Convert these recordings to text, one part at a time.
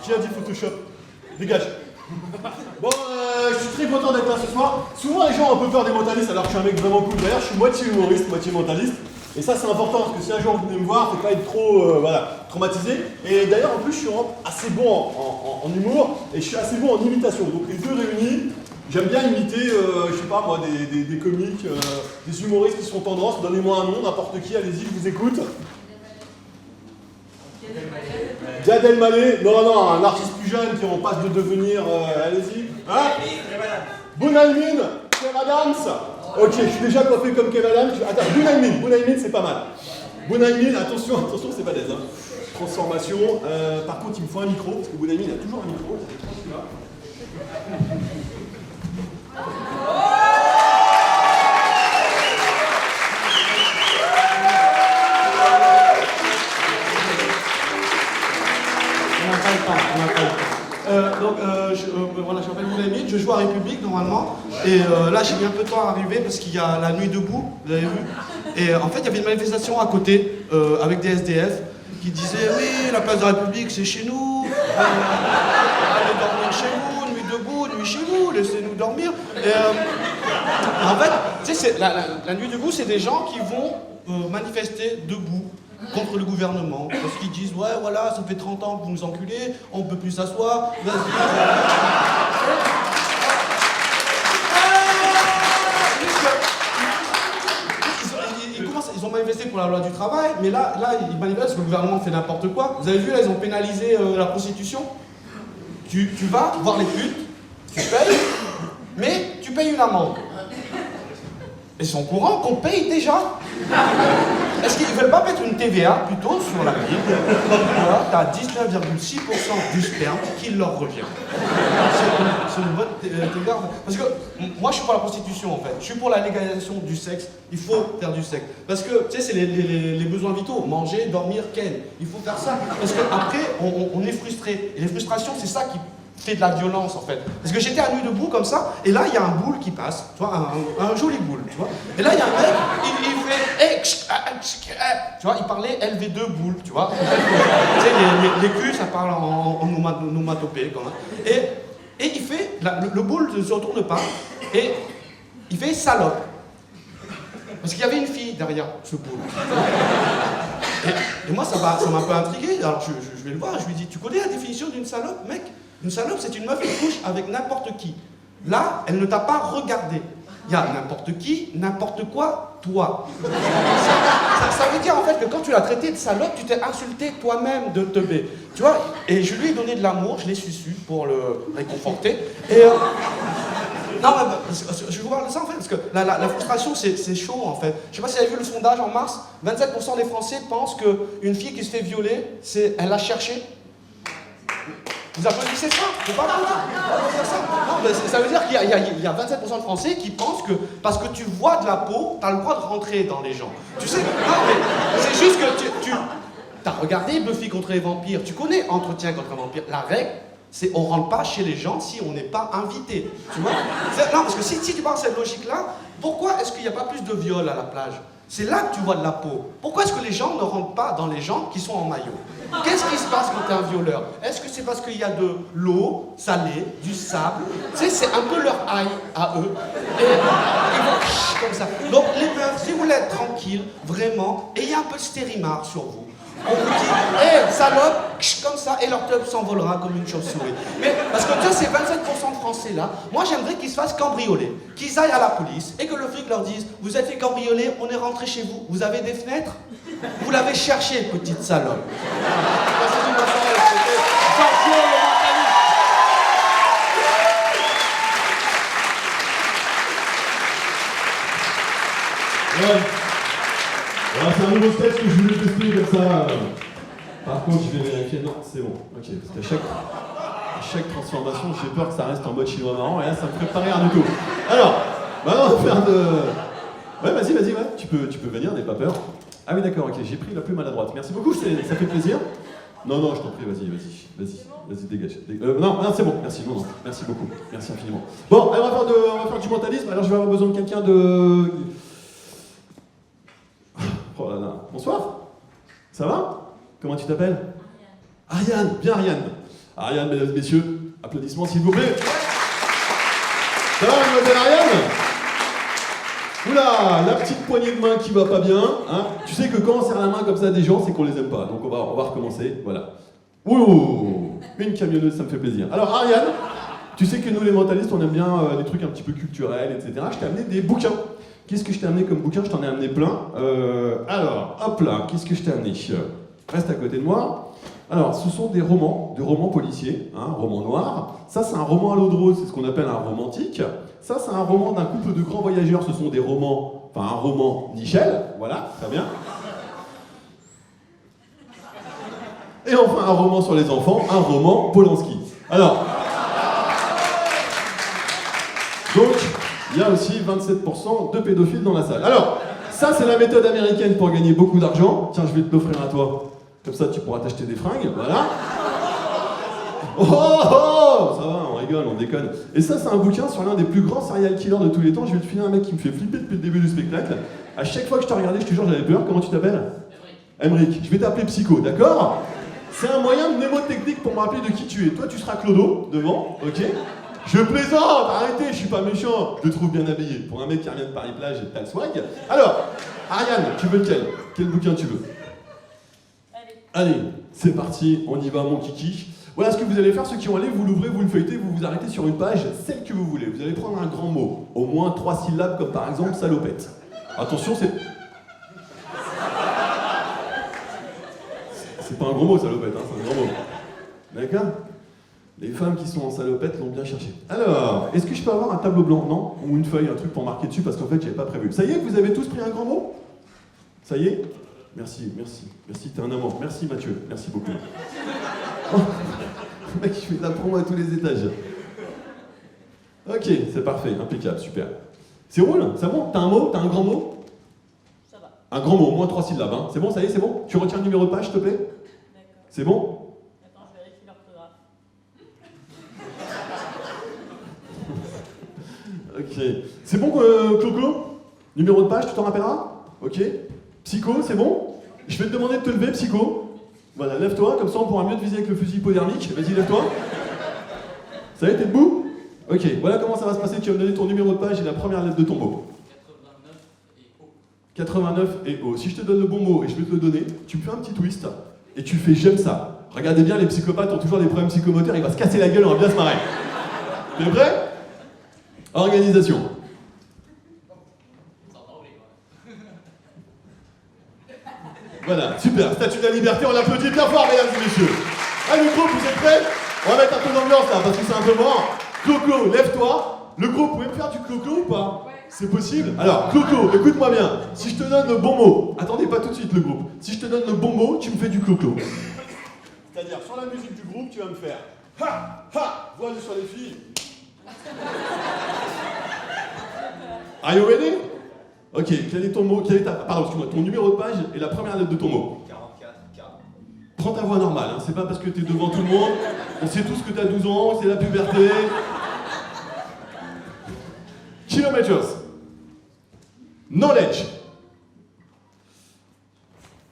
Qui a dit Photoshop? Dégage. Bon, je suis très content d'être là ce soir. Souvent les gens ont un peu peur des mentalistes alors que je suis un mec vraiment cool. D'ailleurs, je suis moitié humoriste, moitié mentaliste. Et ça c'est important parce que si un jour vous venez me voir, faut pas être trop traumatisé. Et d'ailleurs en plus je suis assez bon en humour et je suis assez bon en imitation. Donc les deux réunis, j'aime bien imiter, je sais pas moi, des comiques, des humoristes qui sont tendance. Donnez-moi un nom, n'importe qui, allez-y, je vous écoute. Gad Elmaleh, non, un artiste plus jeune qui est en passe de devenir, allez-y. Hein? Bounalmine, Kev Adams. Ok, je suis déjà coiffé comme Kev Adams. Attends, Bounalmine, c'est pas mal. Bounalmine, attention, c'est pas d'aise. Hein. Transformation. Par contre, il me faut un micro, parce que Bounalmine a toujours un micro. Voilà, je m'appelle Bounalmine, je joue à République normalement. Et là, j'ai mis un peu de temps à arriver parce qu'il y a la nuit debout, vous avez vu. Et en fait, il y avait une manifestation à côté avec des SDF qui disaient oui, la place de la République, c'est chez nous. Allez dormir chez vous, nuit debout, nuit chez vous, laissez-nous dormir. Et en fait, tu sais, la nuit debout, c'est des gens qui vont manifester debout contre le gouvernement, parce qu'ils disent ouais voilà, ça fait 30 ans que vous nous enculez, on peut plus s'asseoir, vas-y. Ils ont manifesté pour la loi du travail, mais là ils manifestent parce que le gouvernement fait n'importe quoi. Vous avez vu là, ils ont pénalisé la prostitution. Tu vas voir les putes, tu payes, mais tu payes une amende. Ils sont au courant qu'on paye déjà. Est-ce qu'ils ne veulent pas mettre une TVA plutôt sur la Bible? Voilà, tu as 19,6% du sperme qui leur revient. C'est une bonne TVA. Parce que moi je suis pour la prostitution en fait. Je suis pour la légalisation du sexe. Il faut faire du sexe. Parce que tu sais, c'est les besoins vitaux. Manger, dormir, ken. Il faut faire ça. Parce qu'après, on est frustré. Et les frustrations, c'est ça qui fait de la violence en fait. Parce que j'étais à nuit debout comme ça, et là il y a un boule qui passe, tu vois, un joli boule, tu vois. Et là il y a un mec, il fait, tu vois, il parlait LV2 boule, tu vois. Tu sais, les culs, ça parle en onomatopée quand même. Et il fait, le boule ne se retourne pas, et il fait salope. Parce qu'il y avait une fille derrière ce boule. Et moi ça m'a un peu intrigué, alors je vais le voir, je lui dis, tu connais la définition d'une salope, mec? Une salope, c'est une meuf qui couche avec n'importe qui. Là, elle ne t'a pas regardé. Il y a n'importe qui, n'importe quoi, toi. Ça veut dire en fait que quand tu l'as traité de salope, tu t'es insulté toi-même de teubé. Tu vois? Et je lui ai donné de l'amour, je l'ai suçu pour le réconforter. Et non, mais je vous parle de ça en fait, parce que la frustration, c'est chaud en fait. Je sais pas si vous avez vu le sondage en mars, 27% des Français pensent qu'une fille qui se fait violer, elle l'a cherché. Vous applaudissez ça? Faut pas applaudir ça. Non, mais ça veut dire qu'il y a 27% de Français qui pensent que parce que tu vois de la peau, t'as le droit de rentrer dans les gens. Tu sais? Non, mais c'est juste que tu t'as regardé Buffy contre les vampires. Tu connais Entretien contre un vampire. La règle, c'est on rentre pas chez les gens si on n'est pas invité. Tu vois? Non, parce que si tu pars cette logique-là, pourquoi est-ce qu'il n'y a pas plus de viols à la plage? C'est là que tu vois de la peau. Pourquoi est-ce que les gens ne rentrent pas dans les gens qui sont en maillot? Qu'est-ce qui se passe quand tu es un violeur? Est-ce que c'est parce qu'il y a de l'eau salée, du sable? Tu sais, c'est un peu leur ail à eux. Et ils vont comme ça. Donc les meufs, si vous voulez être tranquille, vraiment, ayez un peu de stérimar sur vous. On vous dit, hé, salope, comme ça, et leur teub s'envolera comme une chauve-souris. Mais, parce que tu vois, ces 27% de Français là, moi j'aimerais qu'ils se fassent cambrioler, qu'ils aillent à la police, et que le flic leur dise, vous êtes fait cambrioler, on est rentré chez vous, vous avez des fenêtres? Vous l'avez cherché, petite salope. Voilà, c'est un nouveau sketch que je voulais tester comme ça. Par contre, je vais vérifier. Non, c'est bon. Ok, parce qu'à chaque transformation, j'ai peur que ça reste en mode chinois marrant, et là, ça me fait pas rire du tout. Alors, maintenant, on va faire de... Ouais, vas-y, ouais. Tu peux venir, n'aie pas peur. Ah oui, d'accord, ok, j'ai pris la plus maladroite. Merci beaucoup, ça fait plaisir. Non, je t'en prie, vas-y, dégage. Non, c'est bon, merci, non, merci beaucoup, merci infiniment. Bon, allez, on va faire du mentalisme, alors je vais avoir besoin de quelqu'un de... Oh là là, bonsoir. Ça va? Comment tu t'appelles? Ariane. Bien Ariane. Ariane, mesdames et messieurs, applaudissements s'il vous plaît. Ça va, mademoiselle Ariane? Oula, la petite poignée de main qui va pas bien. Hein. Tu sais que quand on serre la main comme ça à des gens, c'est qu'on les aime pas. Donc on va recommencer. Voilà. Ouh, une camionneuse, ça me fait plaisir. Alors Ariane, tu sais que nous les mentalistes, on aime bien les trucs un petit peu culturels, etc. Je t'ai amené des bouquins. Qu'est-ce que je t'ai amené comme bouquin? Je t'en ai amené plein. Alors, hop là, qu'est-ce que je t'ai amené? Reste à côté de moi. Alors, ce sont des romans policiers, hein, romans noirs. Ça, c'est un roman à l'eau de rose, c'est ce qu'on appelle un romantique. Ça, c'est un roman d'un couple de grands voyageurs. Ce sont des romans, enfin un roman Michel, voilà, très bien. Et enfin, un roman sur les enfants, un roman Polanski. Alors, donc, il y a aussi 27% de pédophiles dans la salle. Alors, ça, c'est la méthode américaine pour gagner beaucoup d'argent. Tiens, je vais te l'offrir à toi. Comme ça, tu pourras t'acheter des fringues, voilà. Oh, oh, ça va, on rigole, on déconne. Et ça, c'est un bouquin sur l'un des plus grands serial killers de tous les temps. Je vais te filer un mec qui me fait flipper depuis le début du spectacle. À chaque fois que je te regardais, je te jure, j'avais peur. Comment tu t'appelles? Emric. Je vais t'appeler Psycho, d'accord? C'est un moyen mnémotechnique pour me rappeler de qui tu es. Toi, tu seras Clodo, devant, ok? Je plaisante, arrêtez, je suis pas méchant. Je te trouve bien habillé. Pour un mec qui revient de Paris-Plage, t'as le swag. Alors, Ariane, tu veux lequel? Quel bouquin tu veux? Allez, c'est parti, on y va mon kiki. Voilà ce que vous allez faire, ceux qui ont allé, vous l'ouvrez, vous le feuilletez, vous vous arrêtez sur une page, celle que vous voulez. Vous allez prendre un grand mot, au moins 3 syllabes, comme par exemple salopette. Attention, c'est pas un gros mot, salopette, hein, c'est un grand mot. D'accord? Les femmes qui sont en salopette l'ont bien cherché. Alors, est-ce que je peux avoir un tableau blanc? Non? Ou une feuille, un truc pour marquer dessus, parce qu'en fait, j'avais pas prévu. Ça y est, vous avez tous pris un grand mot? Ça y est? Merci, t'es un amour. Merci Mathieu, merci beaucoup. Oh, le mec, je fais de la promo à tous les étages. Ok, c'est parfait, impeccable, super. C'est roule, c'est bon? T'as un mot? T'as un grand mot? Ça va. Un grand mot, moins 3 syllabes, hein. C'est bon, ça y est, c'est bon? Tu retiens le numéro de page, s'il te plaît? D'accord. C'est bon? Attends, je vérifie l'orthographe. Ok. C'est bon, Clo-Clo? Numéro de page, tu t'en rappelleras? Ok. Psycho, c'est bon? Je vais te demander de te lever, Psycho. Voilà, lève-toi, comme ça on pourra mieux te viser avec le fusil hypodermique. Vas-y, lève-toi. Ça y est, t'es debout? Ok, voilà comment ça va se passer. Tu vas me donner ton numéro de page et la première lettre de ton mot. 89 et O. Si je te donne le bon mot et je vais te le donner, tu me fais un petit twist et tu fais j'aime ça. Regardez bien, les psychopathes ont toujours des problèmes psychomoteurs, il va se casser la gueule, on va bien se marrer. T'es prêt? Organisation. Voilà, super, statue de la liberté, on l'applaudit bien fort, mesdames et messieurs. Allez, le groupe, vous êtes prêts? On va mettre un peu d'ambiance là, parce que c'est un peu mort. Clo-Clo, lève-toi. Le groupe, vous pouvez me faire du Clo-Clo ou pas? C'est possible? Alors, Clo-Clo, écoute-moi bien. Si je te donne le bon mot, attendez pas tout de suite le groupe. Si je te donne le bon mot, tu me fais du Clo-Clo. C'est-à-dire, sur la musique du groupe, tu vas me faire ha, ha, voile sur les filles. Are you ready? Ok, quel est ton mot? Pardon, excuse-moi, ton numéro de page et la première lettre de ton mot. 44, K. Prends ta voix normale, hein. C'est pas parce que t'es devant tout le monde. On sait tous que t'as 12 ans, c'est la puberté. Kilometers. Knowledge.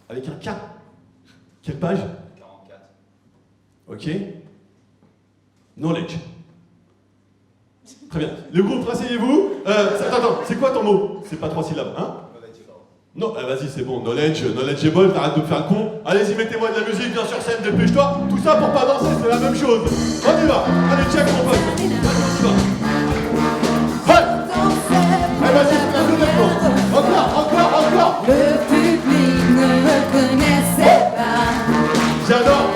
Avec un K. Quelle page? 44. Ok. Knowledge. Très bien. Le groupe, rasseyez-vous. Attends, c'est quoi ton mot? C'est pas 3 syllabes, hein? Non, vas-y, c'est bon. Knowledgeable, t'arrêtes de me faire le con. Allez-y, mettez-moi de la musique, viens sur scène, dépêche-toi. Tout ça pour pas danser, c'est la même chose. On y va. Allez, check mon pote. Allez, on y va. Ouais. Allez, vas-y, fais un peu d'effort. Encore. Le public ne me connaissait pas. J'adore.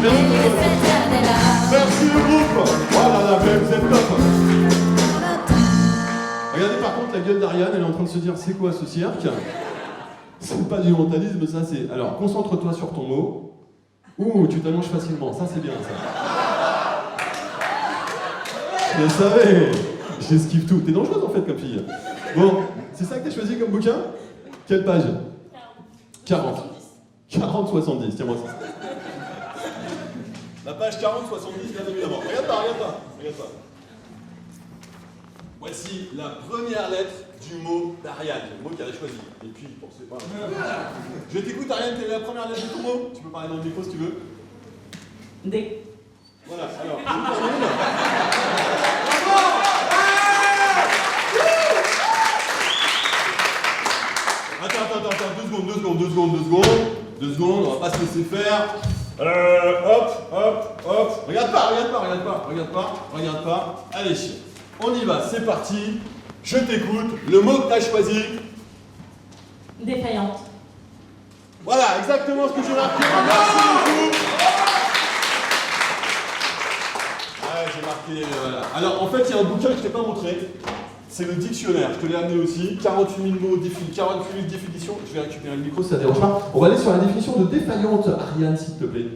Merci. Cette année-là. Merci le groupe. Oh là là, vous êtes top. Regardez par contre la gueule d'Ariane, elle est en train de se dire c'est quoi ce cirque? C'est pas du mentalisme, ça c'est... Alors concentre-toi sur ton mot. Ouh, tu t'allonges facilement, ça c'est bien ça. Je le savais. J'esquive tout. T'es dangereuse en fait comme fille. Bon, c'est ça que t'as choisi comme bouquin? Quelle page? 40. 40-70, tiens-moi ça. La page 40-70, bien évidemment. Regarde pas. Voici la première lettre du mot d'Ariane, le mot qu'elle a choisi. Et puis, pour ce pas. Je t'écoute, Ariane, quelle est la première lettre de ton mot? Tu peux parler dans le micro si tu veux. D. Voilà, alors, je termine. Attends, 2 secondes, on va pas se laisser faire. Hop. Regarde pas. Allez, on y va, c'est parti. Je t'écoute, le mot que t'as choisi. Défaillante. Voilà, exactement ce que j'ai marqué. Merci beaucoup. Ouais, j'ai marqué, voilà. Alors, en fait, il y a un bouquin que je t'ai pas montré. C'est le dictionnaire, je te l'ai amené aussi. 48 000 mots, 48 000 définitions. Je vais récupérer le micro si ça ne dérange pas. On va aller sur la définition de défaillante, Ariane, s'il te plaît.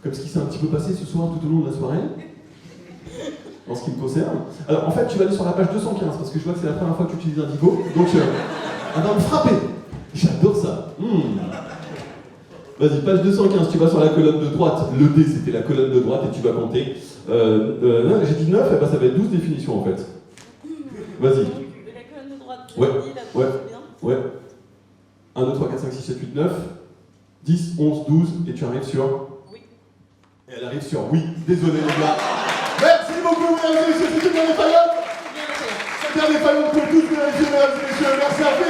Comme ce qui s'est un petit peu passé ce soir tout au long de la soirée. En ce qui me concerne. Alors, en fait, tu vas aller sur la page 215, parce que je vois que c'est la première fois que tu utilises Indigo. Donc, un verbe frappé. J'adore ça. Vas-y, page 215, tu vas sur la colonne de droite. Le D, c'était la colonne de droite et tu vas compter. J'ai dit 9, et ben ça va être 12 définitions en fait. Vas-y. De la colonne de droite, Ouais, la ouais. bien. Ouais. 1, 2, 3, 4, 5, 6, 7, 8, 9, 10, 11, 12, et tu arrives sur... Oui. Et elle arrive sur oui. Désolé les gars. Merci beaucoup, mesdames et messieurs, c'était bien défaillant. Bien, C'est bien défaillant pour tous, mesdames et messieurs, merci à vous.